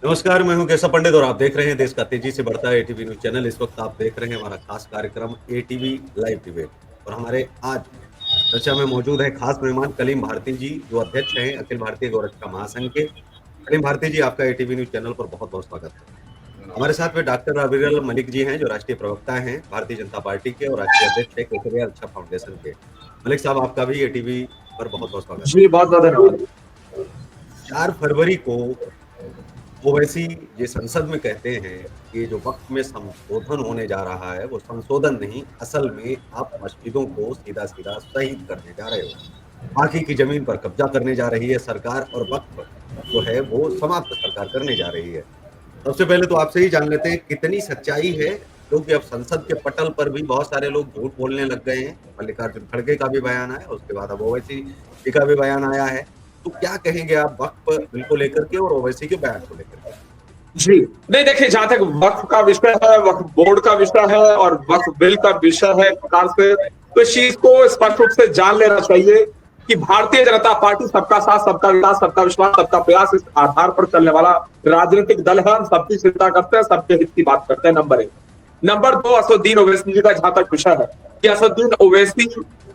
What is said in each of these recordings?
नमस्कार, मैं हूं केशव पंडित और आप देख रहे हैं देश का तेजी से बढ़ता है एटीवी न्यूज़ चैनल। इस वक्त आप देख रहे हैं हमारा खास कार्यक्रम एटीवी लाइव डिबेट और हमारे आज चर्चा में मौजूद है खास मेहमान कलीम भारती जी, जो अध्यक्ष हैं अखिल भारतीय गौरक्षा महासंघ के। कलीम भारती जी, आपका एटीवी न्यूज़ चैनल पर बहुत-बहुत स्वागत है। हमारे साथ में डॉक्टर अविरल मलिक जी हैं, जो राष्ट्रीय प्रवक्ता हैं भारतीय जनता पार्टी के और राष्ट्रीय अध्यक्ष हैं केसरिया रक्षा फाउंडेशन के। मलिक साहब, आपका भी एटीवी पर बहुत-बहुत स्वागत है। जी, बहुत-बहुत धन्यवाद। 4 फरवरी को ओवैसी ये संसद में कहते हैं कि जो वक़्फ़ में संशोधन होने जा रहा है, वो संशोधन नहीं, असल में आप मस्जिदों को सीधा-सीधा शहीद करने जा रहे हो। बाकी की ज़मीन पर कब्ज़ा करने जा रही है सरकार और वक़्फ़ जो है वो समाप्त सरकार करने जा रही है। सबसे पहले तो आपसे ही जान लेते हैं कितनी सच्चाई है, क्योंकि अब संसद के पटल पर भी बहुत सारे लोग झूठ बोलने लग गए हैं। मल्लिकार्जुन खड़गे का भी बयान आया, उसके बाद अब ओवैसी जी का भी बयान आया है। तो क्या कहेंगे आप वक़्फ़ बिल को लेकर के और ओवैसी के बयान को लेकर के? जी, नहीं देखिए जहाँ तक वक्फ का विषय है, वक्फ बोर्ड का विषय है और वक्फ बिल का विषय है एक प्रकार से, तो इस चीज़ को स्पष्ट रूप से जान लेना चाहिए कि भारतीय जनता पार्टी सबका साथ, सबका विकास, सबका विश्वास, सबका प्रयास इस आधार पर चलने वाला राजनीतिक दल है। हम सबकी चिंता करते हैं, सबके हित की बात करते हैं, नंबर 1। नंबर 2, असदुद्दीन ओवैसी जी का जहाँ तक विषय है कि असदुद्दीन ओवैसी,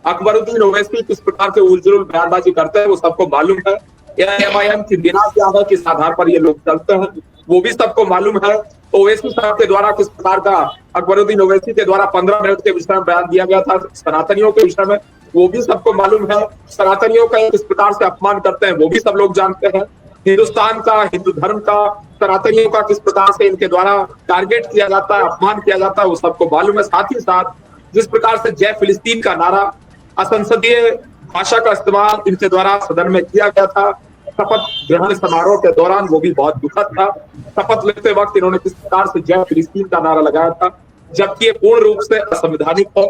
अकबरुद्दीन ओवैसी किस प्रकार से उलझुल बयानबाजी करते हैं वो सबको मालूम है। एमआईएम की बिना क्या है, किस आधार पर ये लोग चलते हैं वो भी सबको मालूम है। ओवैसी साहब के द्वारा किस प्रकार का अकबरुद्दीन ओवैसी के द्वारा 15 मिनट के विषय में बयान दिया गया था सनातनियों के विषय में, वो भी सबको मालूम है। सनातनियों का किस प्रकार से अपमान करते हैं वो भी सब लोग जानते हैं। हिंदुस्तान का, हिंदू धर्म का, सनातनियों का किस प्रकार से इनके द्वारा टारगेट किया जाता है, अपमान किया जाता है, वो सबको मालूम है। साथ ही साथ जिस प्रकार से जय फिलिस्तीन का नारा, असंसदीय भाषा का इस्तेमाल इनके द्वारा सदन में किया गया था शपथ ग्रहण समारोह के दौरान, वो भी बहुत दुखद था। शपथ लेते वक्त इन्होंने किस प्रकार से जय फिलिस्तीन का नारा लगाया था, जबकि ये पूर्ण रूप से असंवैधानिक है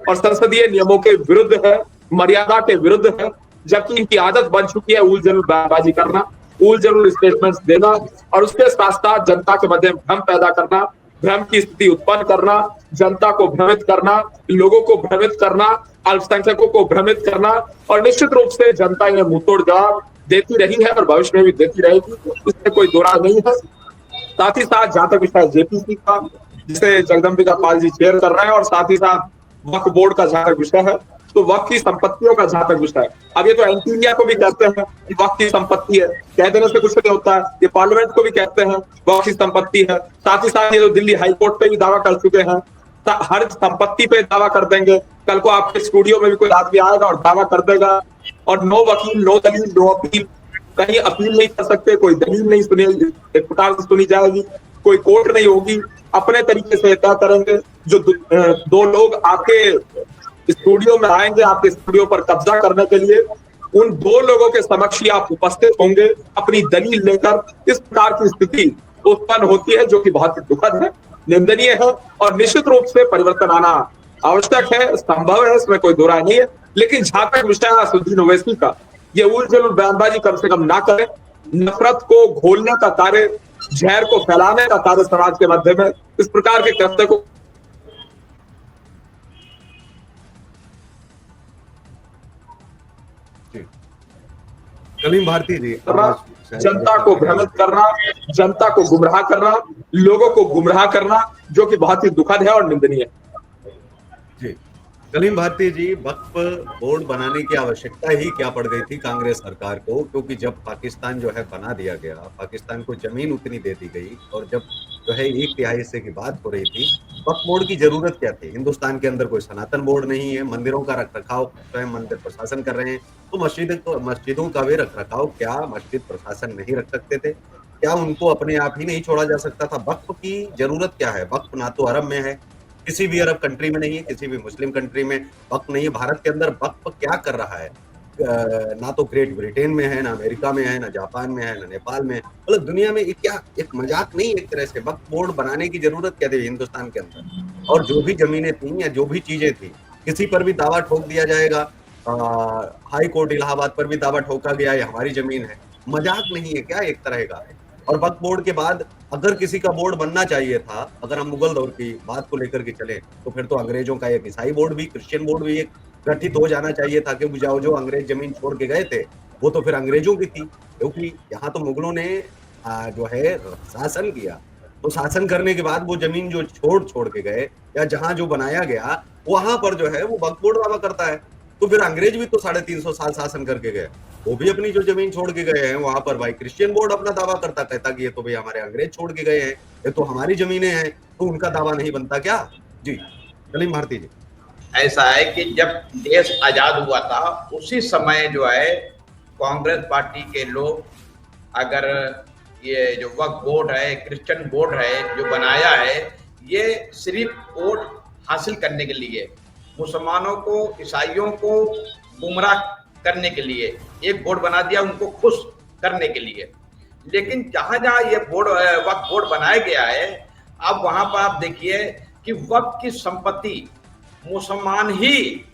और संसदीय नियमों के विरुद्ध है, मर्यादा के विरुद्ध है। जबकि इनकी आदत बन चुकी है उल जलूल बयानबाजी करना, उल जलूल स्टेटमेंट्स देना और उसके साथ साथ जनता के मध्य भ्रम पैदा करना, भ्रम की स्थिति उत्पन्न करना, जनता को भ्रमित करना, लोगों को भ्रमित करना, अल्पसंख्यकों को भ्रमित करना। और निश्चित रूप से जनता इन्हें मुंहतोड़ जवाब देती रही है और भविष्य में भी देती रहेगी, इसमें कोई दो राय नहीं है। साथ ही साथ जहां तक विषय जेपीसी का, जिसे जगदम्बिका पाल जी चेयर कर रहे हैं, और साथ ही साथ वक्फ बोर्ड का जहां तक विषय है, तो वक्फ की संपत्तियों का जहां तक विषय है, अब ये तो एंटी इंडिया को भी कहते हैं कि वक्फ की संपत्ति है, कह देने से कुछ नहीं होता है। ये पार्लियामेंट को भी कहते हैं वक्फ की संपत्ति है। साथ ही साथ ये तो दिल्ली हाईकोर्ट पे भी दावा कर चुके हैं, हर संपत्ति पे दावा कर देंगे। कल को आपके स्टूडियो में भी कोई आदमी आएगा और दावा कर देगा, और नो वकील, नो दलील, नो अपील, कहीं अपील नहीं कर सकते, कोई दलील नहीं सुनी, एक प्रकार से सुनी जाएगी, कोई कोर्ट नहीं होगी, अपने तरीके से तय करेंगे। जो दो लोग आपके स्टूडियो में आएंगे, आपके स्टूडियो पर कब्जा करने के लिए, उन दो लोगों के समक्ष ही आप उपस्थित होंगे अपनी दलील लेकर। इस प्रकार की स्थिति उत्पन्न होती है जो कि बहुत ही दुखद है, निंदनीय है, और निश्चित रूप से परिवर्तन आना आवश्यक है, संभव है, इसमें कोई दो राय नहीं है। लेकिन जहां तक विषय है असदुद्दीन ओवैसी का, ये उल जलूल बयानबाजी कम से कम ना करें। नफरत को घोलने का कार्य, जहर को फैलाने का कार्य समाज के मध्य में, इस प्रकार के कृत्य को जी। कलीम भारती जी, करना, शायद जनता नेटवर्क को की भ्रमित समस्या है। करना, जनता को गुमराह करना, लोगों को गुमराह करना, जो कि बहुत ही दुखद है और निंदनीय है। जी। कलीम भारती जी, वक्फ बोर्ड बनाने की आवश्यकता ही क्या पड़ गई थी कांग्रेस सरकार को? क्योंकि जब पाकिस्तान जो है बना दिया गया, पाकिस्तान को ज़मीन उतनी दे दी गई और जब जो है 1/3 हिस्से की बात हो रही थी, वक्फ बोर्ड की ज़रूरत क्या थी? हिंदुस्तान के अंदर कोई सनातन बोर्ड नहीं है, मंदिरों का रख-रखाव स्वयं मंदिर प्रशासन कर रहे हैं, तो मस्जिदों का भी रख-रखाव क्या मस्जिद प्रशासन नहीं रख सकते थे? क्या उनको अपने आप ही नहीं छोड़ा जा सकता था? वक्फ की ज़रूरत क्या है? वक्फ ना तो अरब में है, किसी भी अरब कंट्री में नहीं है, किसी भी मुस्लिम कंट्री में वक़्फ़ नहीं है। भारत के अंदर वक़्फ़ क्या कर रहा है? ना तो ग्रेट ब्रिटेन में है, ना अमेरिका में है, ना जापान में है, ना नेपाल में है। मतलब दुनिया में ये क्या एक मज़ाक नहीं है एक तरह से? वक़्फ़ बोर्ड बनाने की ज़रूरत क्या थी हिंदुस्तान के अंदर? और जो भी ज़मीनें थीं या जो भी चीज़ें थीं, किसी पर भी दावा ठोक दिया जाएगा। हाई कोर्ट इलाहाबाद पर भी दावा ठोका गया, ये हमारी ज़मीन है। मज़ाक नहीं है क्या एक तरह का? और वक्फ बोर्ड के बाद अगर किसी का बोर्ड बनना चाहिए था, अगर हम मुगल दौर की बात को लेकर के चलें, तो फिर तो अंग्रेजों का एक ईसाई बोर्ड भी, क्रिश्चियन बोर्ड भी एक गठित हो जाना चाहिए था, क्योंकि जो अंग्रेज ज़मीन छोड़ के गए थे, वो तो फिर अंग्रेजों की थी। क्योंकि यहाँ तो मुगलों ने जो है शासन किया, तो शासन करने के बाद वो जमीन जो छोड़ के गए या जहां जो बनाया गया वहां पर जो है वो वक्फ बोर्ड दावा करता है। तो फिर अंग्रेज भी तो 350 साल शासन करके गए, वो भी अपनी जो जमीन छोड़ के गए हैं वहां पर भाई क्रिश्चियन बोर्ड अपना दावा करता, कहता कि ये तो भाई हमारे अंग्रेज छोड़ के गए हैं, ये तो हमारी जमीनें हैं, तो उनका दावा नहीं बनता क्या? जी सलीम भारती जी। ऐसा है कि जब देश आजाद हुआ था उसी समय जो है कांग्रेस पार्टी के लोग, अगर ये जो वक्फ बोर्ड है, क्रिश्चियन बोर्ड है जो बनाया है, ये सिर्फ वोट हासिल करने के लिए, मुसलमानों को, ईसाइयों को गुमराह करने के लिए एक बोर्ड बना दिया, उनको खुश करने के लिए। लेकिन जहां जहां ये बोर्ड वक्फ बोर्ड बनाया गया है, अब वहां पर आप देखिए कि वक्फ की संपत्ति मुसलमान ही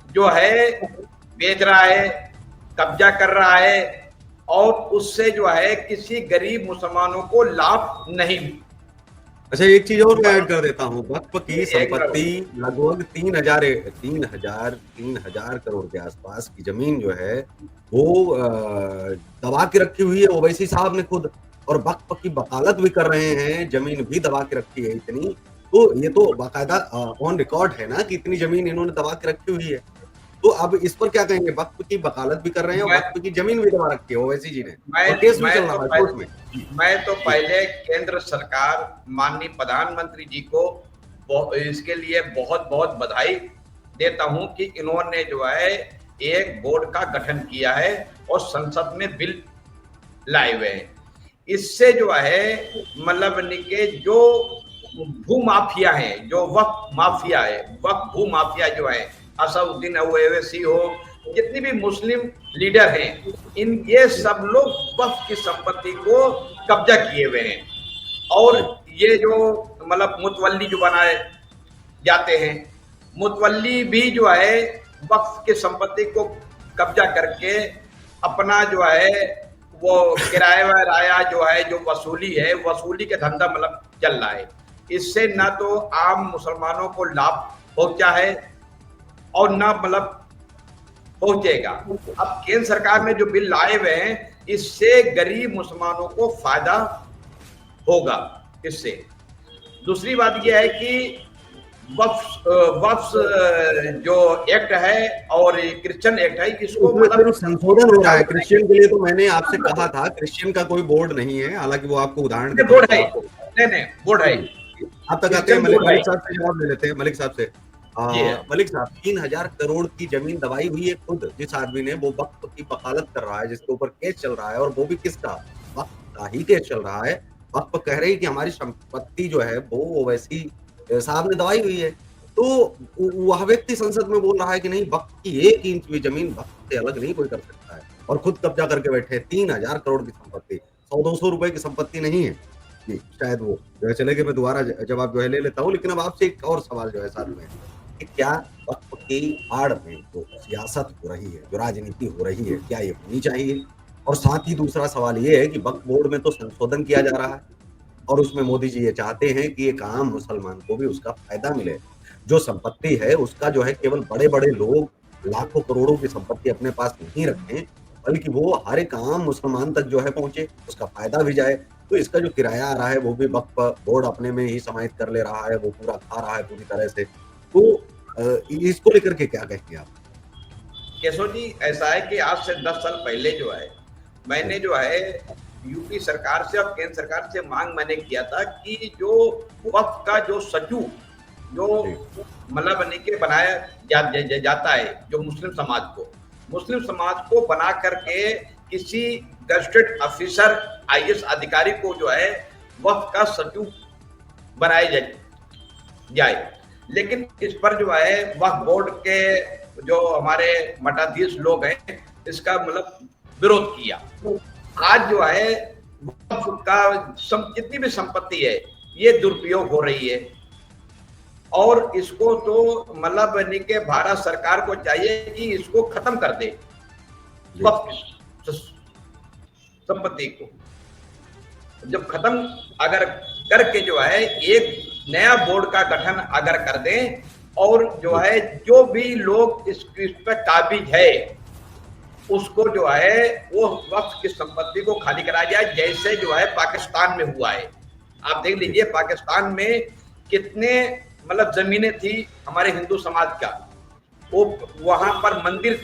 जो है बेच रहा है, कब्जा कर रहा है, और उससे जो है किसी गरीब मुसलमानों को लाभ नहीं। अच्छा एक चीज और मैं ऐड कर देता हूँ, वक्फ की संपत्ति लगभग 3,000 करोड़ के आसपास की जमीन जो है वो दबा के रखी हुई है ओवैसी साहब ने खुद, और वक्फ की वकालत भी कर रहे हैं, जमीन भी दबा के रखी है इतनी, तो ये तो बाकायदा ऑन रिकॉर्ड है ना कि इतनी जमीन इन्होंने दबा के रखी हुई है। तो अब इस पर क्या कहेंगे? वक्फ की वकालत भी कर रहे हैं और वक्फ की जमीन भी दबा रखी है ओवैसी जी ने, और केस भी चल रहा है कोर्ट में। मैं तो पहले केंद्र सरकार माननीय प्रधानमंत्री जी को इसके लिए बहुत बहुत बधाई देता हूं कि इन्होंने जो है एक बोर्ड का गठन किया है और संसद में बिल लाए हुए हैं। इससे जो है मतलब के जो भू माफिया है, जो वक्फ माफिया है, वक्फ भू माफिया जो है, असदुद्दीन ओवैसी हो, जितनी भी मुस्लिम लीडर हैं, इन ये सब लोग वक्फ की संपत्ति को कब्जा किए हुए हैं। और ये जो मतलब मुतवल्ली जो बनाए जाते हैं, मुतवल्ली भी जो है वक्फ की संपत्ति को कब्जा करके अपना जो है वो किराया जो है जो वसूली है, वसूली के धंधा मतलब चल रहा है। इससे ना तो आम मुसलमानों को लाभ पहुंचा है और ना मतलब पहुंचेगा। अब केंद्र सरकार ने जो बिल लाए हुए हैं, इससे गरीब मुसलमानों को फायदा होगा। इससे दूसरी बात यह है कि वक्फ जो एक्ट है और क्रिश्चियन एक्ट है, इसको मतलब संशोधन हो रहा है। क्रिश्चियन के लिए तो मैंने आपसे कहा था, क्रिश्चियन का कोई बोर्ड नहीं है, हालांकि वो आपको उदाहरण बोर्ड है, नहीं बोर्ड है। आप तक आते हैं मलिक साहब से जवाब ले लेते हैं। मलिक साहब से मलिक साहब, 3,000 करोड़ की जमीन दबाई हुई है खुद जिस आदमी ने, वो वक्फ की वकालत कर रहा है, जिसके ऊपर केस चल रहा है, और वो भी किसका? वक्फ का ही केस चल रहा है। वक्फ कह रहे हैं कि हमारी संपत्ति जो है वो ओवैसी साहब ने दबाई हुई है, तो वह व्यक्ति संसद में बोल रहा है कि नहीं, वक्फ की 1 इंच भी जमीन वक्फ से अलग नहीं कोई कर सकता है, और खुद कब्जा करके बैठे। 3,000 करोड़ की संपत्ति 100-200 रुपए की संपत्ति नहीं है जी। शायद वो जो है चले गए, मैं दोबारा जवाब जो है ले लेता हूँ, लेकिन अब आपसे एक और सवाल जो है साथ में कि क्या वक्फ की आड़ में जो सियासत हो रही है, जो राजनीति हो रही है, क्या ये होनी चाहिए? और साथ ही दूसरा सवाल ये है कि वक्फ बोर्ड में तो संशोधन किया जा रहा है और उसमें मोदी जी ये चाहते हैं कि एक आम मुसलमान को भी उसका फायदा मिले। जो संपत्ति है उसका जो है केवल बड़े-बड़े लोग लाखों करोड़ों की संपत्ति अपने पास नहीं रखें, बल्कि वो हर एक आम मुसलमान तक जो है पहुंचे, उसका फायदा भी जाए। तो इसका जो किराया आ रहा है वो भी वक्फ बोर्ड अपने में ही समाहित कर ले रहा है, वो पूरा खा रहा है पूरी तरह से। तो इसको लेकर के क्या कहेंगे आप? केशव जी, ऐसा है कि आज से 10 साल पहले जो है मैंने जो है यूपी सरकार से और केंद्र सरकार से मांग मैंने किया था कि जो वक्फ का जो सचिव जो मतलब के बनाया जाता है, जो मुस्लिम समाज को बना करके किसी गजटेड ऑफिसर आईएएस अधिकारी को जो है वक्फ का सचिव बनाया जाए। लेकिन इस पर जो है वक्फ बोर्ड के जो हमारे मठाधीश लोग हैं, इसका मतलब विरोध किया। आज जो है वक्फ का जितनी भी संपत्ति है ये दुरुपयोग हो रही है, और इसको तो मतलब के भारत सरकार को चाहिए कि इसको खत्म कर दे, वक्फ संपत्ति को। जब खत्म अगर करके जो है एक नया बोर्ड का गठन अगर कर दें, और जो है जो भी लोग इस पर काबिज है उसको जो है वो वक्फ की संपत्ति को खाली कराया जाए, जैसे जो है पाकिस्तान में हुआ है। आप देख लीजिए पाकिस्तान में कितने मतलब जमीनें थी हमारे हिंदू समाज का, वो वहां पर मंदिर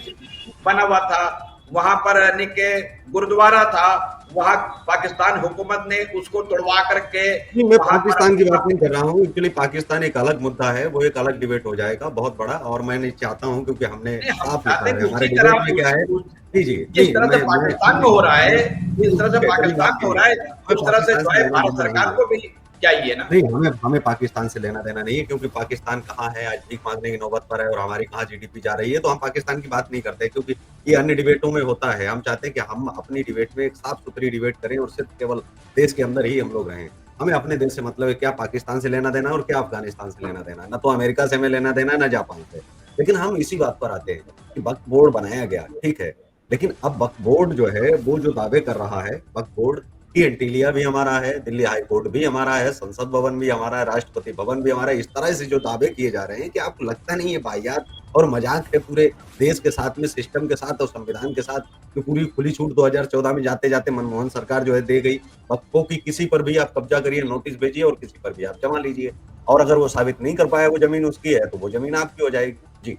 बना हुआ था, वहां पर यानी के गुरुद्वारा था, वहां पाकिस्तान हुकूमत ने उसको तोड़वा करके नहीं, मैं वहां पर पाकिस्तान की बात नहीं कर रहा हूँ। एक्चुअली पाकिस्तान एक अलग मुद्दा है, वो एक अलग डिबेट हो जाएगा बहुत बड़ा, और मैं नहीं चाहता हूँ, क्योंकि हमने नहीं, हम साफ चाहते लिखा हैं है कि हमारे उसी डिबेट तरह में क्या है। जी जी, जिस नहीं तरह से मैं पाकिस्तान में हो रहा है, जिस तरह से ठीक है, कभी पाकिस्तान बात में हो नहीं रहा है, है, हमें उस तरह से पाकिस्तान जो से है लेना भारत देना नहीं सरकार है। को भी चाहिए ना। नहीं, हमें पाकिस्तान से लेना देना नहीं है, क्योंकि पाकिस्तान कहाँ है, आज भीख मांगने की नौबत पर है, और हमारी कहाँ जीडीपी जा रही है, तो हम पाकिस्तान की बात नहीं करते, क्योंकि ये अन्य डिबेटों में होता है। हम चाहते हैं कि हम अपनी डिबेट में एक साफ सुथरी डिबेट करें, और सिर्फ केवल देश के अंदर ही हम लोग रहें। हमें अपने देश से मतलब है, क्या पाकिस्तान से लेना देना और क्या अफगानिस्तान से लेना देना, ना तो अमेरिका से हमें लेना देना, ना जापान से। लेकिन हम इसी बात पर आते हैं कि वक्फ बोर्ड बनाया गया, ठीक है, लेकिन अब वक्फ बोर्ड जो है वो जो दावे कर रहा है, वक्फ बोर्ड की एंटीलिया भी हमारा है, दिल्ली हाई कोर्ट भी हमारा है, संसद भवन भी हमारा है, राष्ट्रपति भवन भी हमारा है। इस तरह से जो दावे किए जा रहे हैं, कि आपको लगता नहीं है वाहियात और मजाक है पूरे देश के साथ में, सिस्टम के साथ और संविधान के साथ, कि पूरी खुली छूट 2014 में जाते जाते मनमोहन सरकार जो है दे गई वक्फों की, किसी पर भी आप कब्जा करिए, नोटिस भेजिए, और किसी पर भी आप जमा लीजिए, और अगर वो साबित नहीं कर पाया वो जमीन उसकी है, तो वो जमीन आपकी हो जाएगी। जी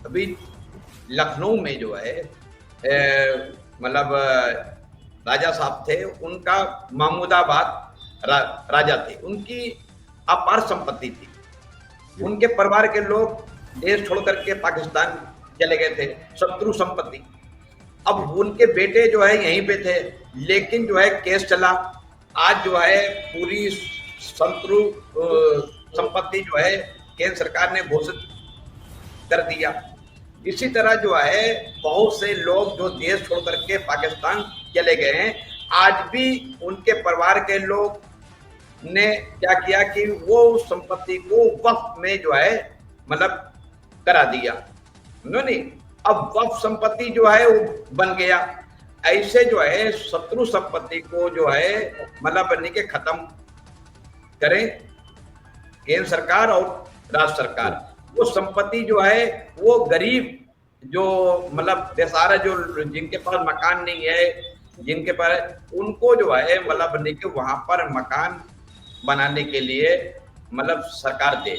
अभी लखनऊ में जो है मतलब राजा साहब थे, उनका महमूदाबाद राजा थे, उनकी अपार संपत्ति थी। उनके परिवार के लोग देश छोड़ करके पाकिस्तान चले गए थे, शत्रु संपत्ति। अब उनके बेटे जो है यहीं पे थे, लेकिन जो है केस चला, आज जो है पूरी शत्रु संपत्ति जो है केंद्र सरकार ने घोषित कर दिया। इसी तरह जो है बहुत से लोग जो देश छोड़ करके पाकिस्तान चले गए हैं, आज भी उनके परिवार के लोग ने क्या किया कि वो संपत्ति को वक्फ में जो है मतलब करा दिया उन्होंने। अब वक्फ संपत्ति जो है वो बन गया। ऐसे जो है शत्रु संपत्ति को जो है मतलब बनने के खत्म करें केंद्र सरकार और राज्य सरकार। वो संपत्ति जो है वो गरीब जो मतलब बेसहारा जो जिनके पास मकान नहीं है, जिनके पास, उनको जो है मतलब बनने के वहां पर मकान बनाने के लिए मतलब सरकार दे।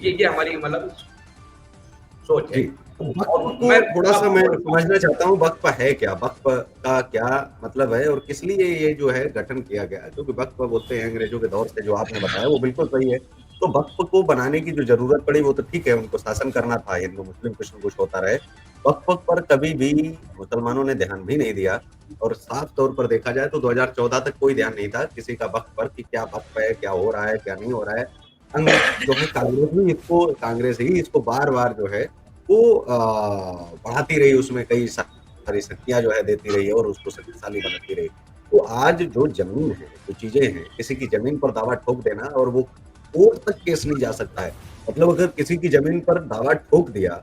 ये हमारी मतलब सोच है। वक्फ को थोड़ा सा मैं समझना चाहता हूँ, वक्फ है क्या, वक्फ का क्या मतलब है, और किस लिए ये जो है गठन किया गया। क्योंकि वक्फ बोलते हैं अंग्रेजों के दौर से, जो आपने बताया वो बिल्कुल सही है। तो वक्फ को बनाने की जो जरूरत पड़ी वो तो ठीक है, उनको शासन करना था, हिंदू मुस्लिम कुछ न कुछ होता रहे। वक्फ पर कभी भी मुसलमानों ने ध्यान भी नहीं दिया, और साफ तौर पर देखा जाए तो 2014 तक कोई ध्यान नहीं था किसी का वक्फ पर, कि क्या वक्फ है, क्या हो रहा है, क्या नहीं हो रहा है। जो है कांग्रेस ही इसको बार बार जो है वो बढ़ाती रही, उसमें कई सारी शक्तियां जो है देती रही है, और उसको शक्तिशाली बनाती रही। तो आज जो जमीन है, जो चीजें हैं, किसी की जमीन पर दावा ठोक देना, और वो कोर्ट तक केस नहीं जा सकता है। मतलब अगर किसी की जमीन पर दावा ठोक दिया,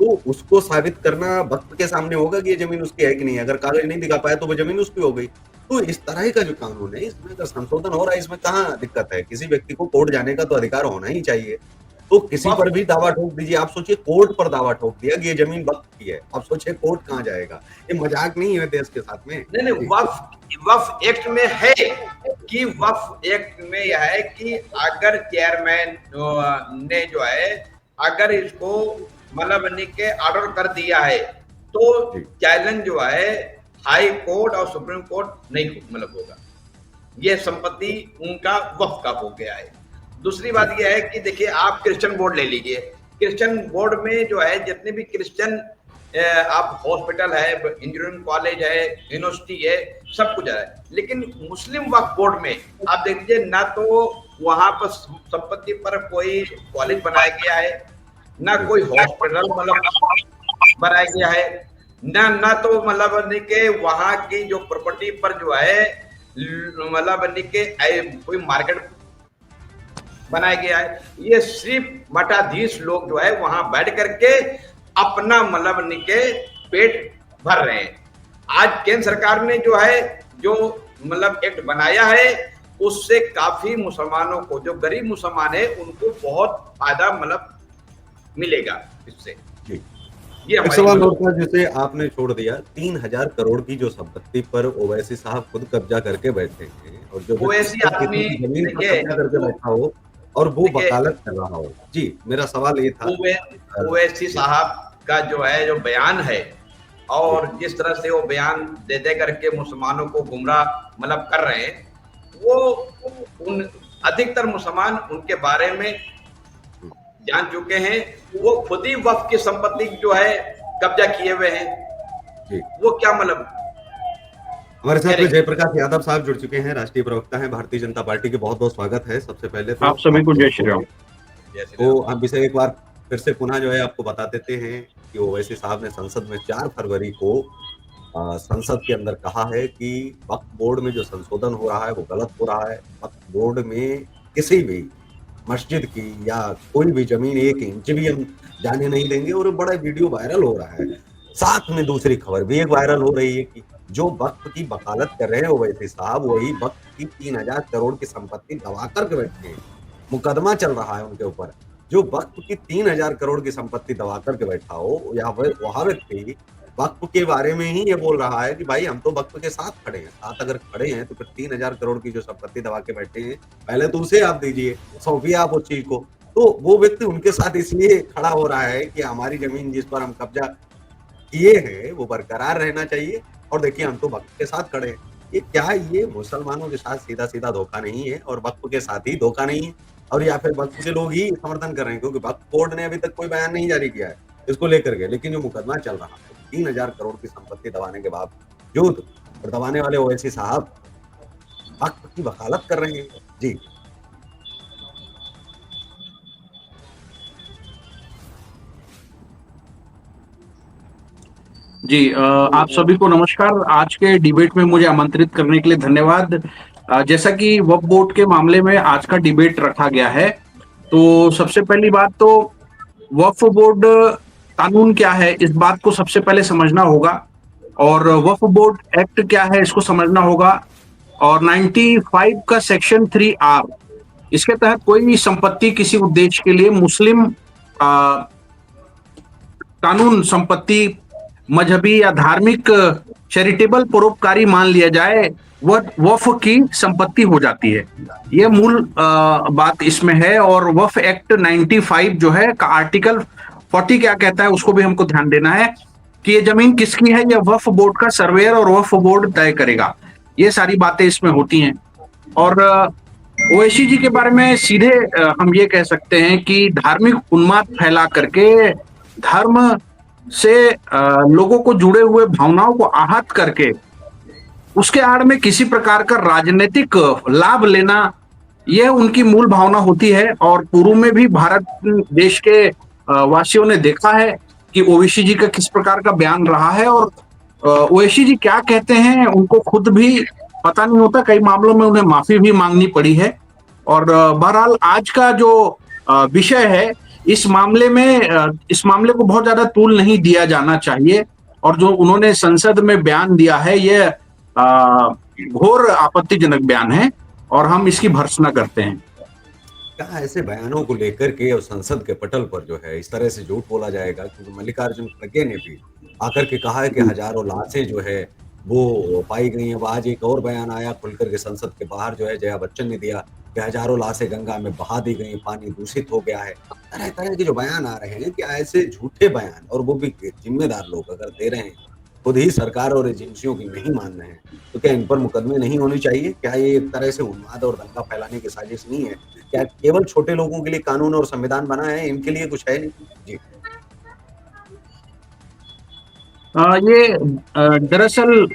तो उसको साबित करना वक्त के सामने होगा कि ये जमीन उसकी है कि नहीं। अगर कागज नहीं दिखा पाया तो वो जमीन उसकी हो गई। तो इस तरह का जो कानून है, इसमें अगर संशोधन हो रहा है, इसमें कहाँ दिक्कत है। किसी व्यक्ति को कोर्ट जाने का तो अधिकार होना ही चाहिए। तो किसी पर भी दावा ठोक दीजिए। आप सोचिए कोर्ट पर दावा ठोक दिया कि ये जमीन वक्त की है, आप सोचिए कोर्ट कहाँ जाएगा। ये मजाक नहीं है देश के साथ में। नहीं, वक्फ एक्ट में है कि वक्फ एक्ट में यह है कि अगर चेयरमैन ने जो है अगर इसको मतलब के ऑर्डर कर दिया है, तो चैलेंज जो है हाई कोर्ट और सुप्रीम कोर्ट नहीं मतलब होगा। ये संपत्ति उनका वक्फ का हो गया है। दूसरी बात यह है कि देखिए आप क्रिश्चियन बोर्ड ले लीजिए, क्रिश्चियन बोर्ड में जो है जितने भी क्रिश्चियन आप हॉस्पिटल है, इंजीनियरिंग कॉलेज है, यूनिवर्सिटी है, सब कुछ है। लेकिन मुस्लिम वक्फ बोर्ड में आप देख लीजिए, ना तो वहां पर संपत्ति पर कोई कॉलेज बनाया गया है, ना कोई हॉस्पिटल मतलब बनाया गया है, ना तो मतलब के वहां की जो प्रॉपर्टी पर जो है मतलब के कोई मार्केट बनाया गया है। ये सिर्फ मठाधीश लोग जो है वहां बैठ करके अपना मतलब के पेट भर रहे हैं। आज केंद्र सरकार ने जो है जो मतलब एक्ट बनाया है, उससे काफी मुसलमानों को, जो गरीब मुसलमान है, उनको बहुत फायदा मतलब मिलेगा इससे। ये एक हमारी सवाल मतलब और था जिसे आपने छोड़ दिया, 3,000 करोड़ की जो संपत्ति पर ओवैसी साहब खुद कब्जा करके बैठे हैं और जो वो व्यक्ति ऐसी सिर्फ आदमी, किसी की जमीन पर देखिए कब्जा करके वो बैठा हो और वो देखिए वकालत कर रहा हो। जी, मेरा सवाल ये था। ओवे ओवैसी जी, साहब का जो है जो बयान है, जी, और जिस तरह से वो बयान दे दे करके मुसलमानों को गुमराह मतलब कर रहे हैं, वो उन अधिकतर मुसलमान उनके बारे में हुँ, जान चुके हैं। वो खुद ही वक्फ की संपत्ति जो है कब्जा किए हुए हैं। जी। वो क्या मतलब हमारे साथ में करेंगे? जयप्रकाश यादव साहब जुड़ चुके हैं, राष्ट्रीय प्रवक्ता हैं भारतीय जनता पार्टी के। बहुत-बहुत स्वागत है सबसे पहले तो आप सभी आप को जय दोनों श्री को। राम। जय श्री तो राम। हम इसे एक बार फिर से पुनः जो है आपको बता देते हैं कि ओवैसी साहब ने संसद में 4 फरवरी को संसद के अंदर कहा है कि वक्फ बोर्ड में जो संशोधन हो रहा है वो गलत हो रहा है। वक्फ बोर्ड में किसी भी मस्जिद की या कोई भी ज़मीन 1 इंच भी हम जाने नहीं देंगे और बड़ा वीडियो वायरल हो रहा है। साथ में दूसरी खबर भी एक वायरल हो रही है कि जो वक्फ की वकालत कर रहे हैं ओवैसी साहब, वही वक्फ की 3,000 करोड़ की संपत्ति दबा कर के बैठे हैं। मुकदमा चल रहा है उनके ऊपर। जो वक़्फ़ की 3,000 करोड़ की संपत्ति दबा कर के बैठा हो, या वह व्यक्ति वक़्फ़ के बारे में ही ये बोल रहा है कि भाई हम तो वक़्फ़ के साथ खड़े हैं। साथ अगर खड़े हैं तो फिर 3,000 करोड़ की जो संपत्ति दबा के बैठे हैं, पहले तो उसे आप दीजिए, सौंपिए आप उस चीज़ को। तो वो व्यक्ति उनके साथ इसलिए खड़ा हो रहा है कि हमारी ज़मीन जिस पर हम कब्ज़ा किए हैं, वो बरकरार रहना चाहिए और देखिए हम तो वक़्फ़ के साथ खड़े हैं। ये क्या ये मुसलमानों के साथ सीधा-सीधा धोखा नहीं है और वक़्फ़ के साथ ही धोखा नहीं है? और या फिर वक़्फ़ के लोग ही समर्थन कर रहे हैं क्योंकि वक़्फ़ बोर्ड ने अभी तक कोई बयान नहीं जारी किया है इसको लेकर के। लेकिन जो मुकदमा चल रहा है, 3,000 करोड़ की संपत्ति दबाने के बावजूद और दबाने वाले ओवैसी साहब वक़्फ़ की वकालत कर रहे हैं। जी, जी आप सभी को नमस्कार। आज के डिबेट में मुझे आमंत्रित करने के लिए धन्यवाद। जैसा कि वक्फ बोर्ड के मामले में आज का डिबेट रखा गया है, तो सबसे पहली बात तो वक्फ बोर्ड कानून क्या है, इस बात को सबसे पहले समझना होगा और वक्फ बोर्ड एक्ट क्या है, इसको समझना होगा। और 95 का सेक्शन 3R, इसके तहत कोई भी संपत्ति किसी उद्देश्य के लिए मुस्लिम कानून संपत्ति मजहबी या धार्मिक चैरिटेबल परोपकारी मान लिया जाए, वह वक्फ की संपत्ति हो जाती है। यह मूल बात इसमें है। और वक्फ एक्ट 95 जो है का आर्टिकल 40 क्या कहता है, उसको भी हमको ध्यान देना है कि ये जमीन किसकी है, यह वक्फ बोर्ड का सर्वेयर और वक्फ बोर्ड तय करेगा। ये सारी बातें इसमें होती हैं। और ओवैसी जी के बारे में सीधे हम ये कह सकते हैं कि धार्मिक उन्माद फैला करके धर्म से लोगों को जुड़े हुए भावनाओं को आहत करके उसके आड़ में किसी प्रकार का राजनीतिक लाभ लेना, यह उनकी मूल भावना होती है। और पूर्व में भी भारत देश के वासियों ने देखा है कि ओवैसी जी का किस प्रकार का बयान रहा है और ओवैसी जी क्या कहते हैं उनको खुद भी पता नहीं होता। कई मामलों में उन्हें माफी भी मांगनी पड़ी है। और बहरहाल आज का जो विषय है, इस मामले को बहुत ज्यादा तूल नहीं दिया जाना चाहिए। और जो उन्होंने संसद में बयान दिया है, यह घोर आपत्तिजनक बयान है और हम इसकी भर्त्सना करते हैं। क्या ऐसे बयानों को लेकर के और संसद के पटल पर जो है इस तरह से झूठ बोला जाएगा? क्योंकि मल्लिकार्जुन खड़गे ने भी आकर के कहा है कि हजारों लाशें जो है वो पाई गई हैं। अब आज एक और बयान आया खुल कर के संसद के बाहर जो है जया बच्चन ने दिया कि हजारों लाशें गंगा में बहा दी गई, पानी दूषित हो गया है। तरह-तरह के जो बयान आ रहे हैं, क्या ऐसे झूठे बयान और वो भी जिम्मेदार लोग अगर दे रहे हैं, खुद ही सरकार और एजेंसियों की नहीं मान रहे हैं, तो क्या इन पर मुकदमे नहीं होने चाहिए? क्या ये एक तरह से उन्माद और दंगा फैलाने की साजिश नहीं है? क्या केवल छोटे लोगों के लिए कानून और संविधान बना है, इनके लिए कुछ है नहीं? जी, ये दरअसल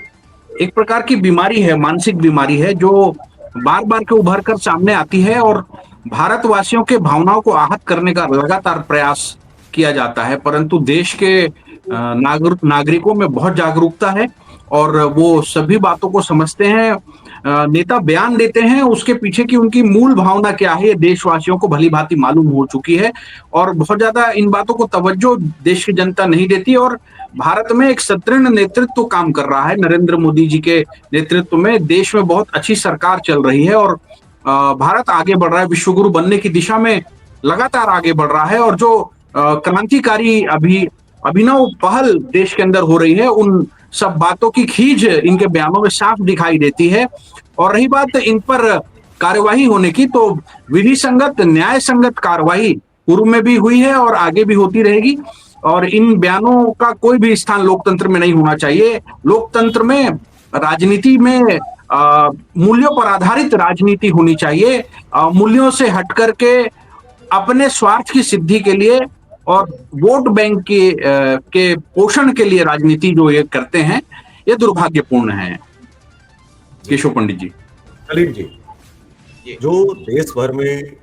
एक प्रकार की बीमारी है, मानसिक बीमारी है, जो बार बार के उभर कर सामने आती है और भारतवासियों के भावनाओं को आहत करने का लगातार प्रयास किया जाता है। परंतु देश के नागरिकों में बहुत जागरूकता है और वो सभी बातों को समझते हैं। नेता बयान देते हैं, उसके पीछे की उनकी मूल भावना क्या है, ये देशवासियों को भली भांति मालूम हो चुकी है। और बहुत ज्यादा इन बातों को तवज्जो देश की जनता नहीं देती। और भारत में एक सुदृढ़ नेतृत्व काम कर रहा है। नरेंद्र मोदी जी के नेतृत्व में देश में बहुत अच्छी सरकार चल रही है और भारत आगे बढ़ रहा है, विश्वगुरु बनने की दिशा में लगातार आगे बढ़ रहा है। और जो क्रांतिकारी अभी अभिनव पहल देश के अंदर हो रही है, उन सब बातों की खींच इनके बयानों में साफ दिखाई देती है। और रही बात इन पर कार्यवाही होने की, तो विधि संगत न्याय संगत कार्यवाही पूर्व में भी हुई है और आगे भी होती रहेगी। और इन बयानों का कोई भी स्थान लोकतंत्र में नहीं होना चाहिए। लोकतंत्र में, राजनीति में मूल्यों पर आधारित राजनीति होनी चाहिए। मूल्यों से हट करके अपने स्वार्थ की सिद्धि के लिए और वोट बैंक के पोषण के लिए राजनीति जो ये करते हैं, ये दुर्भाग्यपूर्ण है। केशव पंडित जी। सलीम जी, जो देश भर में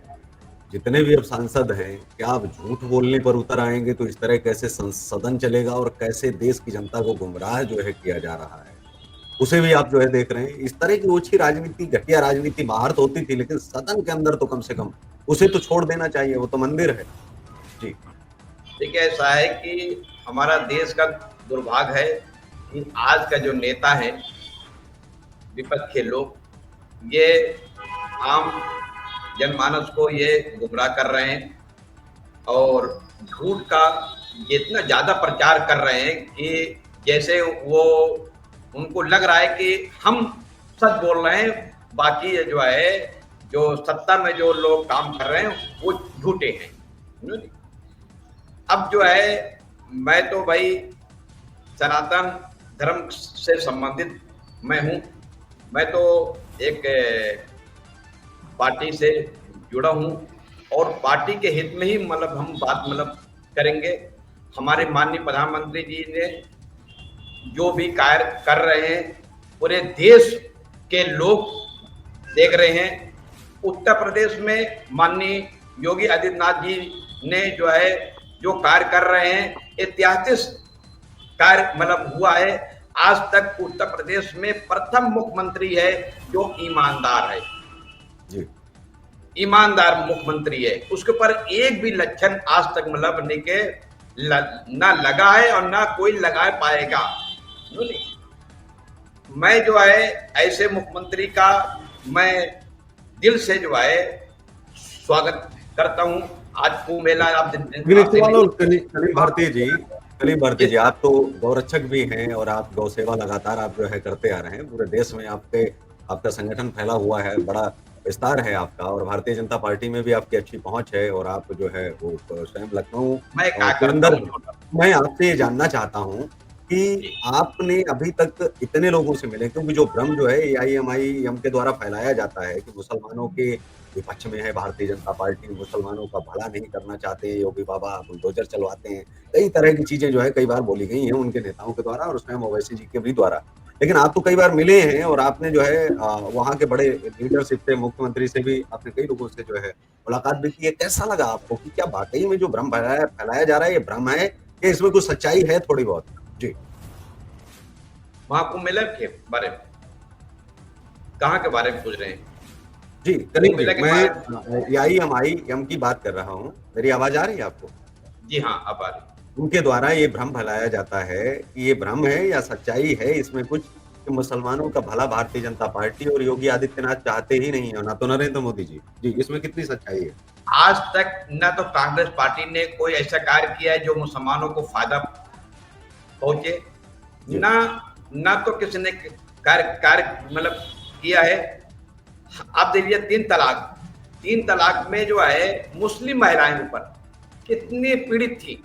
जितने भी अब सांसद हैं, क्या आप झूठ बोलने पर उतर आएंगे तो इस तरह कैसे सदन चलेगा और कैसे देश की जनता को गुमराह जो है किया जा रहा है, उसे भी आप जो है देख रहे हैं। इस तरह की ओछी राजनीति, घटिया राजनीति बाहर तो होती थी, लेकिन सदन के अंदर तो कम से कम उसे तो छोड़ देना चाहिए, वो तो मंदिर है। जी देखिए, ऐसा है कि हमारा देश का दुर्भाग्य है कि आज का जो नेता है, विपक्ष के लोग, ये आम जनमानस को ये गुमराह कर रहे हैं और झूठ का इतना ज्यादा प्रचार कर रहे हैं कि जैसे वो उनको लग रहा है कि हम सच बोल रहे हैं, बाकी जो है जो सत्ता में जो लोग काम कर रहे हैं वो झूठे हैं। अब जो है, मैं तो भाई सनातन धर्म से संबंधित मैं हूँ, मैं तो एक पार्टी से जुड़ा हूँ और पार्टी के हित में ही हम बात करेंगे। हमारे माननीय प्रधानमंत्री जी ने जो भी कार्य कर रहे हैं, पूरे देश के लोग देख रहे हैं। उत्तर प्रदेश में माननीय योगी आदित्यनाथ जी ने जो कार्य कर रहे हैं, ऐतिहासिक कार्य हुआ है। आज तक उत्तर प्रदेश में प्रथम मुख्यमंत्री है जो ईमानदार है, जी ईमानदार मुख्यमंत्री है। उसके ऊपर एक भी लक्षण आज तक ना लगा है और ना कोई लगा पाएगा। मैं जो है ऐसे मुख्यमंत्री का मैं दिल से जो है स्वागत करता हूं। आज कुंभ मेला आप कलीम भारती जी, आप तो गौरक्षक भी हैं और आप गौ सेवा लगातार आप जो है करते आ रहे हैं। पूरे देश में आपका संगठन फैला हुआ है, बड़ा विस्तार है आपका, और भारतीय जनता पार्टी में भी आपकी अच्छी पहुंच है और आप जो है वो स्वयं लखनऊ के अंदर। मैं आपसे ये जानना चाहता हूं कि आपने अभी तक इतने लोगों से मिले, क्योंकि जो भ्रम जो है एआईएमआईएम के द्वारा फैलाया जाता है कि मुसलमानों के विपक्ष में है भारतीय जनता पार्टी, मुसलमानों का भला नहीं करना चाहते, योगी बाबा बुलडोजर चलवाते हैं, कई तरह की चीजें जो है कई बार बोली गई हैं उनके नेताओं के द्वारा और स्वयं ओवैसी जी के भी द्वारा। लेकिन आप तो कई बार मिले हैं और आपने जो है वहां के बड़े लीडरशिप से, मुख्यमंत्री से भी आपने कई लोगों से जो है मुलाकात भी की है। कैसा लगा आपको कि क्या वाकई में जो भ्रम फैलाया जा रहा है ये भ्रम है कि इसमें कुछ सच्चाई है थोड़ी बहुत? जी, महाकुंभ मेला के बारे में, कहाँ के बारे में पूछ रहे हैं? जी कलीम जी, मैं एआईएमआईएम की बात कर रहा हूँ। मेरी आवाज आ रही है आपको? जी हाँ, अब आ रही। उनके द्वारा ये भ्रम फैलाया जाता है कि ये भ्रम है या सच्चाई है इसमें कुछ, कि मुसलमानों का भला भारतीय जनता पार्टी और योगी आदित्यनाथ चाहते ही नहीं है, ना तो नरेंद्र मोदी जी। जी, इसमें कितनी सच्चाई है? आज तक न तो कांग्रेस पार्टी ने कोई ऐसा कार्य किया है जो मुसलमानों को फायदा पहुंचे, ना तो किसी ने कार्य किया है। आप देखिए, तीन तलाक में जो है मुस्लिम महिलाएं ऊपर कितनी पीड़ित थी।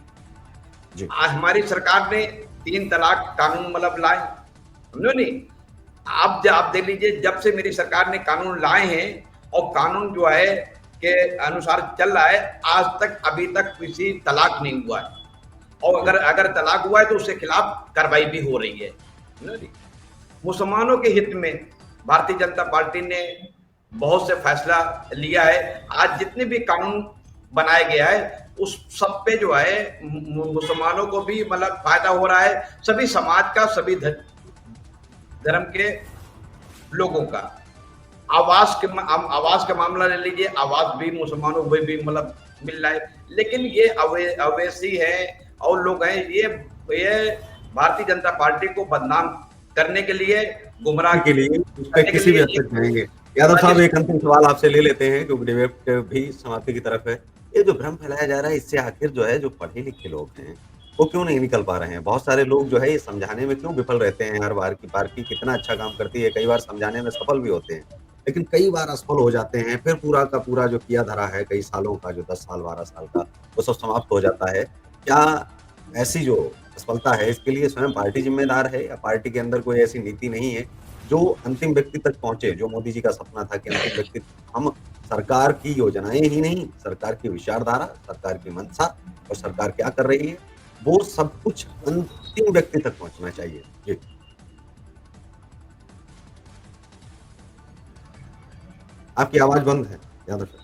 आज हमारी सरकार ने 3 तलाक कानून लाए, समझो नहीं। आप देख लीजिए, जब से मेरी सरकार ने कानून लाए हैं और कानून जो है के अनुसार चल रहा है, आज तक अभी तक किसी तलाक नहीं हुआ है। और अगर तलाक हुआ है तो उसके खिलाफ कार्रवाई भी हो रही है। मुसलमानों के हित में भारतीय जनता पार्टी ने बहुत से फैसला लिया है। आज जितने भी कानून बनाया गया है उस सब पे जो है मुसलमानों को भी फायदा हो रहा है, सभी समाज का, सभी धर्म के लोगों का। आवास का मामला ले लीजिए, आवास भी मुसलमानों को भी मिल रहा है। लेकिन ये अवैसी है और लोग हैं, ये भारतीय जनता पार्टी को बदनाम करने के लिए, गुमराह के लिए किसी भी हद तक जाएंगे। यादव साहब, एक अंतिम सवाल आपसे ले लेते हैं क्योंकि डिबेट भी समाप्ति की तरफ है। ये जो भ्रम फैलाया जा रहा है, इससे आखिर जो है जो पढ़े लिखे लोग हैं वो क्यों नहीं निकल पा रहे हैं? बहुत सारे लोग जो है ये समझाने में क्यों विफल रहते हैं हर बार की पार्टी कितना अच्छा काम करती है, कई बार समझाने में सफल भी होते हैं, लेकिन कई बार असफल हो जाते हैं, फिर पूरा का पूरा जो किया धरा है कई सालों का, जो 10 साल, 12 साल का, वो सब समाप्त हो जाता है। क्या ऐसी जो असफलता है, इसके लिए स्वयं पार्टी ज़िम्मेदार है या पार्टी के अंदर कोई ऐसी नीति नहीं है, जो अंतिम व्यक्ति तक पहुँचे? जो मोदी जी का सपना था कि अंतिम व्यक्ति हम सरकार की योजनाएँ ही नहीं, सरकार की विचारधारा, सरकार की मंशा और सरकार क्या कर रही है, वो सब कुछ अंतिम व्यक्ति तक पहुँचना चाहिए। जी। आपकी आवाज़ बंद है, याद रखें।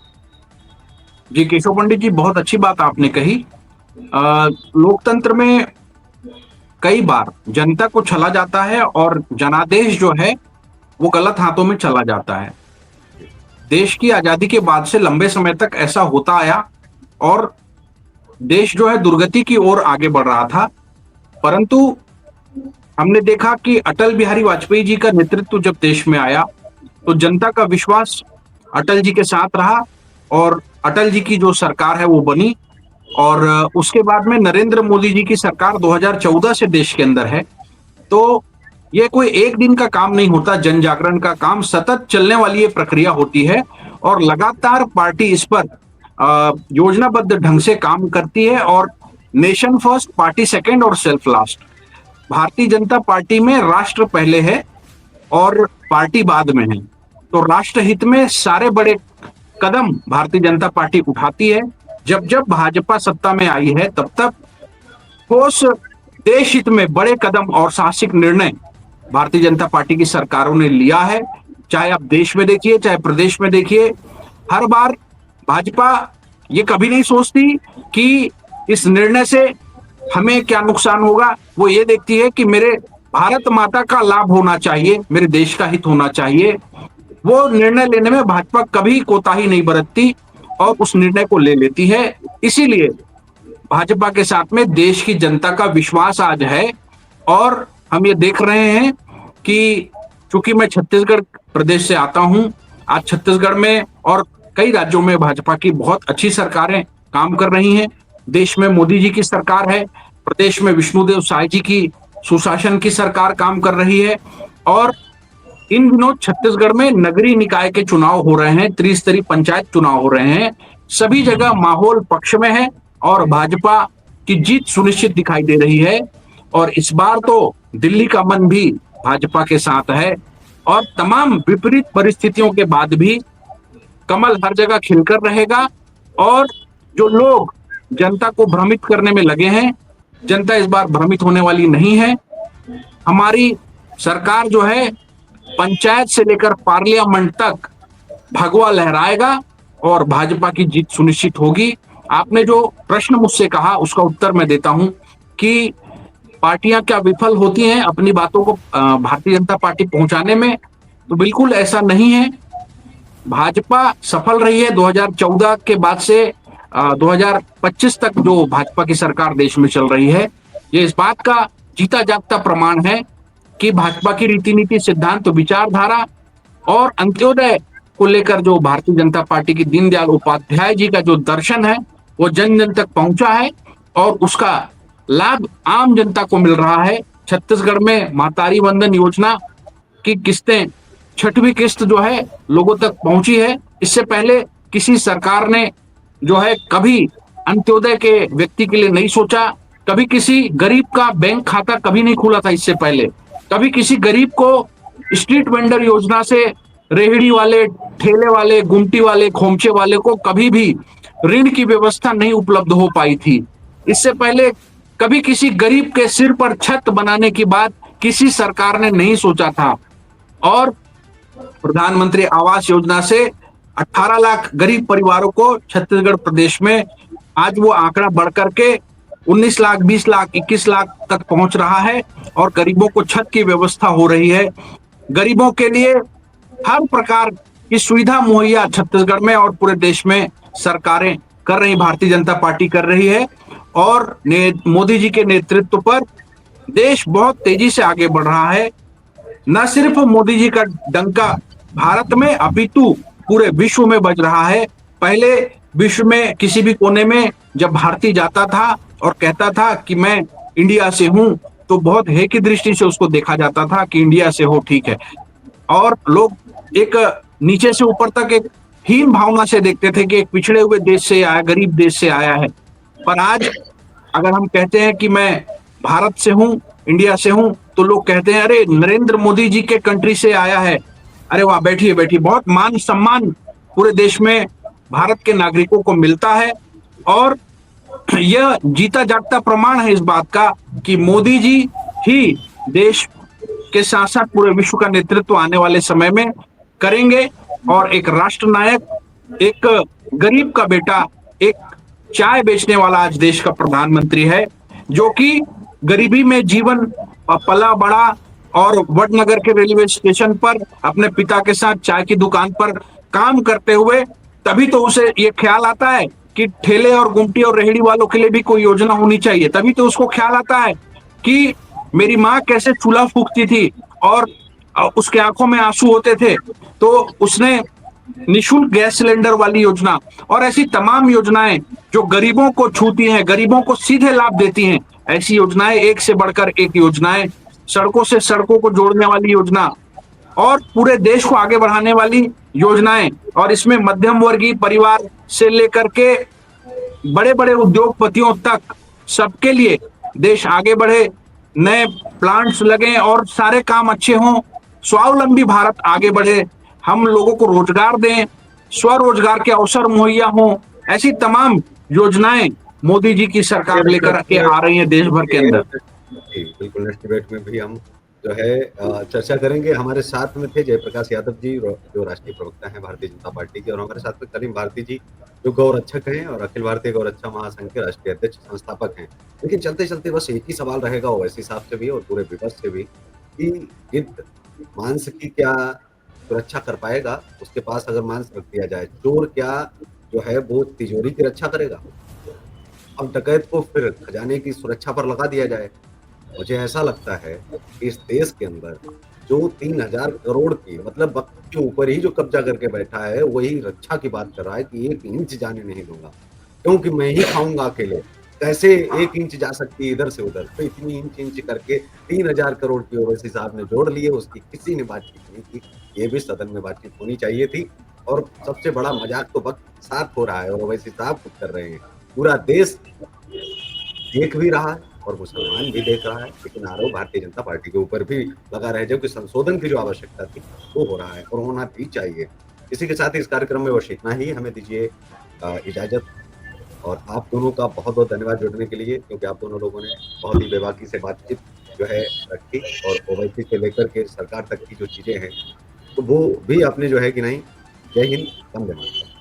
जी केशव पंडित जी, बहुत अच्छी बात आपने कही। लोकतंत्र में कई बार जनता को छला जाता है और जनादेश जो है वो गलत हाथों में चला जाता है। देश की आजादी के बाद से लंबे समय तक ऐसा होता आया और देश जो है दुर्गति की ओर आगे बढ़ रहा था, परंतु हमने देखा कि अटल बिहारी वाजपेयी जी का नेतृत्व जब देश में आया तो जनता का विश्वास अटल जी के साथ रहा और अटल जी की जो सरकार है वो बनी। और उसके बाद में नरेंद्र मोदी जी की सरकार 2014 से देश के अंदर है। तो ये कोई एक दिन का काम नहीं होता, जन जागरण का काम सतत चलने वाली ये प्रक्रिया होती है और लगातार पार्टी इस पर योजनाबद्ध ढंग से काम करती है। और नेशन फर्स्ट, पार्टी सेकंड और self last. Bharatiya Janata party में राष्ट्र पहले है और पार्टी बाद में है। तो राष्ट्र हित में सारे बड़े कदम भारतीय जनता पार्टी उठाती है। जब जब भाजपा सत्ता में आई है तब तक ठोस देश हित में बड़े कदम और साहसिक निर्णय भारतीय जनता पार्टी की सरकारों ने लिया है। चाहे आप देश में देखिए, चाहे प्रदेश में देखिए, हर बार भाजपा ये कभी नहीं सोचती कि इस निर्णय से हमें क्या नुकसान होगा। वो ये देखती है कि मेरे भारत माता का लाभ होना चाहिए, मेरे देश का हित होना चाहिए। वो निर्णय लेने में भाजपा कभी कोताही नहीं बरतती और उस निर्णय को ले लेती है। इसीलिए भाजपा के साथ में देश की जनता का विश्वास आज है। और हम ये देख रहे हैं कि चूंकि मैं छत्तीसगढ़ प्रदेश से आता हूं, आज छत्तीसगढ़ में और कई राज्यों में भाजपा की बहुत अच्छी सरकारें काम कर रही हैं। देश में मोदी जी की सरकार है, प्रदेश में विष्णुदेव साय जी की सुशासन की सरकार काम कर रही है। और इन दिनों छत्तीसगढ़ में नगरीय निकाय के चुनाव हो रहे हैं, त्रिस्तरीय पंचायत चुनाव हो रहे हैं। सभी जगह माहौल पक्ष में है और भाजपा की जीत सुनिश्चित दिखाई दे रही है। और इस बार तो दिल्ली का मन भी भाजपा के साथ है और तमाम विपरीत परिस्थितियों के बाद भी कमल हर जगह खिलकर रहेगा। और जो लोग जनता को भ्रमित करने में लगे हैं, जनता इस बार भ्रमित होने वाली नहीं है। हमारी सरकार जो है पंचायत से लेकर पार्लियामेंट तक भगवा लहराएगा और भाजपा की जीत सुनिश्चित होगी। आपने जो प्रश्न मुझसे कहा उसका उत्तर मैं देता हूं कि पार्टियां क्या विफल होती हैं अपनी बातों को भारतीय जनता पार्टी पहुंचाने में, तो बिल्कुल ऐसा नहीं है। भाजपा सफल रही है 2014 के बाद से 2025 तक जो भाजपा की सरकार देश में चल रही है। ये इस बात का जीता जागता प्रमाण है कि भाजपा की रीति नीति, सिद्धांत, विचारधारा और अंत्योदय को लेकर जो भारतीय जनता पार्टी की दीनदयाल उपाध्याय जी का जो दर्शन है वो जन जन तक पहुंचा है और उसका लाभ आम जनता को मिल रहा है। छत्तीसगढ़ में महतारी वंदन योजना की किस्तें, 6वीं किस्त जो है लोगों तक पहुंची है। इससे पहले किसी सरकार ने जो है कभी अंत्योदय के व्यक्ति के लिए नहीं सोचा, कभी किसी गरीब का बैंक खाता कभी नहीं खुला था। इससे पहले कभी किसी गरीब को स्ट्रीट वेंडर योजना से रेहड़ी वाले, ठेले वाले, गुमटी वाले, खोमचे वाले को कभी भी ऋण की व्यवस्था नहीं उपलब्ध हो पाई थी। इससे पहले कभी किसी गरीब के सिर पर छत बनाने की बात किसी सरकार ने नहीं सोचा था। और प्रधानमंत्री आवास योजना से 18 लाख गरीब परिवारों को छत्तीसगढ़ प्रदेश में आज वो आंकड़ा बढ़कर के 19 लाख, 20 लाख, 21 लाख तक पहुंच रहा है और गरीबों को छत की व्यवस्था हो रही है। गरीबों के लिए हर प्रकार की सुविधा मुहैया छत्तीसगढ़ में और पूरे देश में सरकारें कर रही, भारतीय जनता पार्टी कर रही है। और मोदी जी के नेतृत्व पर देश बहुत तेजी से आगे बढ़ रहा है। न सिर्फ मोदी जी का डंका भारत में अपितु पूरे विश्व में बज रहा है। पहले विश्व में किसी भी कोने में जब भारतीय जाता था और कहता था कि मैं इंडिया से हूं, तो बहुत हे की दृष्टि से उसको देखा जाता था कि इंडिया से हो, ठीक है। और लोग एक नीचे से ऊपर तक एक हीन भावना से देखते थे कि एक पिछड़े हुए देश से आया, गरीब देश से आया है। पर आज अगर हम कहते हैं कि मैं भारत से हूं, इंडिया से हूं, तो लोग कहते हैं अरे नरेंद्र मोदी जी के कंट्री से आया है। अरे वाह, बैठिए बैठिए। बहुत मान सम्मान पूरे देश में भारत के नागरिकों को मिलता है। और यह जीता जागता प्रमाण है इस बात का कि मोदी जी ही देश के साथ साथ पूरे विश्व का नेतृत्व आने वाले समय में करेंगे। और एक राष्ट्र नायक, एक गरीब का बेटा, एक चाय बेचने वाला आज देश का प्रधानमंत्री है, जो कि गरीबी में जीवन पला बड़ा और वडनगर के रेलवे स्टेशन पर अपने पिता के साथ चाय की दुकान पर काम करते हुए, तभी तो उसे ये ख्याल आता है कि ठेले और गुमटी और रेहड़ी वालों के लिए भी कोई योजना होनी चाहिए। तभी तो उसको ख्याल आता है कि मेरी माँ कैसे चूल्हा फूंकती थी और उसके आंखों में आंसू होते थे, तो उसने निःशुल्क गैस सिलेंडर वाली योजना और ऐसी तमाम योजनाएं जो गरीबों को छूती हैं, गरीबों को सीधे लाभ देती हैं, ऐसी योजनाएं एक से बढ़कर एक योजनाएं, सड़कों से सड़कों को जोड़ने वाली योजना और पूरे देश को आगे बढ़ाने वाली योजनाएं, और इसमें मध्यम वर्गीय परिवार से लेकर के बड़े बड़े उद्योगपतियों तक सबके लिए देश आगे बढ़े, नए प्लांट्स लगे और सारे काम अच्छे हों, स्वावलंबी भारत आगे बढ़े, हम लोगों को रोजगार दें, स्वरोजगार के अवसर मुहैया हों। ऐसी तमाम योजनाएं मोदी जी की सरकार लेकर के आ रही है देश भर के अंदर। जी, बिल्कुल। नेक्स्ट डिबेट में भी हम जो है चर्चा करेंगे। हमारे साथ में थे जयप्रकाश यादव जी, जो राष्ट्रीय प्रवक्ता हैं भारतीय जनता पार्टी के, और हमारे साथ में कलीम भारती जी, जो गौरक्षक हैं और अखिल भारतीय गौरक्षा महासंघ के राष्ट्रीय अध्यक्ष संस्थापक हैं। लेकिन चलते चलते बस एक ही सवाल रहेगा ओवैसी साहब से भी और पूरे विपक्ष से भी कि गिद्ध मांस की क्या सुरक्षा कर पाएगा? उसके पास अगर मांस रख दिया जाए, चोर क्या जो है वो तिजोरी की रक्षा करेगा? अब डकैत को फिर खजाने की सुरक्षा पर लगा दिया जाए। मुझे ऐसा लगता है कि इस देश के अंदर जो 3000 करोड़ की, मतलब वक्त के ऊपर ही जो कब्जा करके बैठा है, वही रक्षा की बात कर रहा है कि 1 इंच जाने नहीं दूंगा, क्योंकि मैं ही खाऊंगा अकेले। कैसे 1 इंच जा सकती है इधर से उधर? तो इतनी इंच इंच करके 3000 करोड़ की ओवैसी साहब ने जोड़ लिए, उसकी किसी ने बातचीत नहीं की। ये भी सदन में बातचीत होनी चाहिए थी। और सबसे बड़ा मजाक तो वक्त साथ हो रहा है और ओवैसी साहब खुद कर रहे हैं। पूरा देश देख भी रहा है और मुसलमान भी देख रहा है, लेकिन आरोप भारतीय जनता पार्टी के ऊपर भी लगा रहे, जो कि संशोधन की जो आवश्यकता थी वो हो रहा है और होना भी चाहिए। इसी के साथ इस कार्यक्रम में बस इतना ही। हमें दीजिए इजाजत, और आप दोनों का बहुत बहुत धन्यवाद जुड़ने के लिए, क्योंकि आप दोनों लोगों ने बहुत ही बेबाकी से बातचीत जो है रखी और ओवैसी से लेकर के सरकार तक की जो चीजें हैं, तो वो भी आपने जो है कि नहीं। जय हिंद, वंदे मातरम।